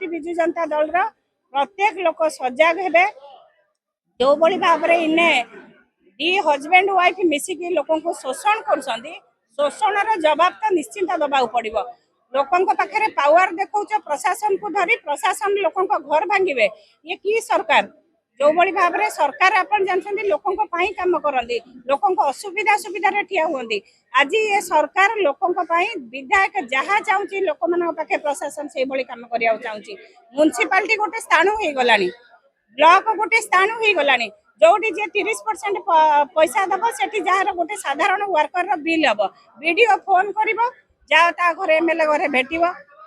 Committee Biju Janata Dal प्रत्येक लोक सजग हे जो बड़ी भाव में इने दी हजबैंड वाइफ मिसिकी लोक शोषण कर शोषण जवाब तो निश्चिंत दबाक पड़ो लोकों पाखे पावर देखा प्रशासन को धरी प्रशासन लोकों घर भांगे ये कि सरकार जो बड़ी भाव में सरकार अपन जानते लोकों कम करती लोकों असुविधा सुविधा ठिया हुई आज ये सरकार लोकों विधायक जहाँ चाहूँ लोक मान पाखे प्रशासन से कम करने चाहूँगी म्युनिसिपालिटी गोटे स्थाणु हो गला ब्लॉक गोटे स्थाणु हो गला जोटी जे 30% पैसा दब से जार गोटे साधारण वर्कर बिल हम वीडियो फोन कर जाओ ता घर एमएलए घरे भेट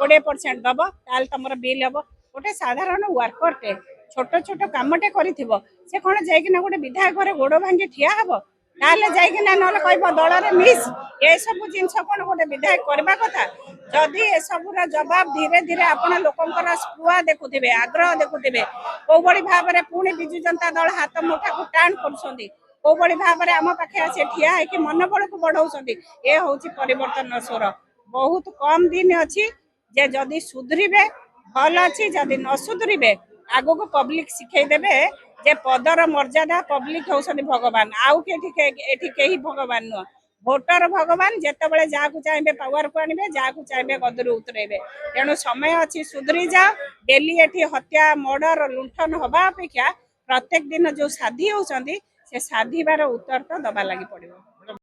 20% दब ताल तुम बिल हम गोटे साधारण वर्कर टे छोट छोट कामटे कर से कौन जाइना गोटे विधायक घर गोड़ भांगी ठिया हम ताले जाइना ना कह दल मिस ये सब जिनस कौन गोटे विधायक करवा कथा जदि ए सबूर जवाब धीरे धीरे आपण लोकंकर स्पृहा देखुथिबे आग्रह देखुथिबे को बड़ी भाव में पुणी विजु जनता दल हाथ मुठा को टाण कर को बड़ी भाव में आम पाखे आसे ठिया है कि मनोबल को बढ़ाऊँ ये हूँ परिवर्तन स्वर बहुत कम दिन अच्छी जे जदि सुधरीबे भल अच्छी जदि न सुधरीबे आगो को पब्लिक शिखेदेबे जे पदर मर्यादा पब्लिक होउछन भगवान आउ के भगवान नुह भोटर भगवान जिते जहाँ को चाहिए पावर को आने जहाँ को चाहिए गदरू उतरेबे तेणु समय अच्छी सुधरी जाओ डेली एटी हत्या मर्डर लुंठन हवा अपेक्षा प्रत्येक दिन जो साधी होती से साधिबार उत्तर तो दबा लगी पड़ो।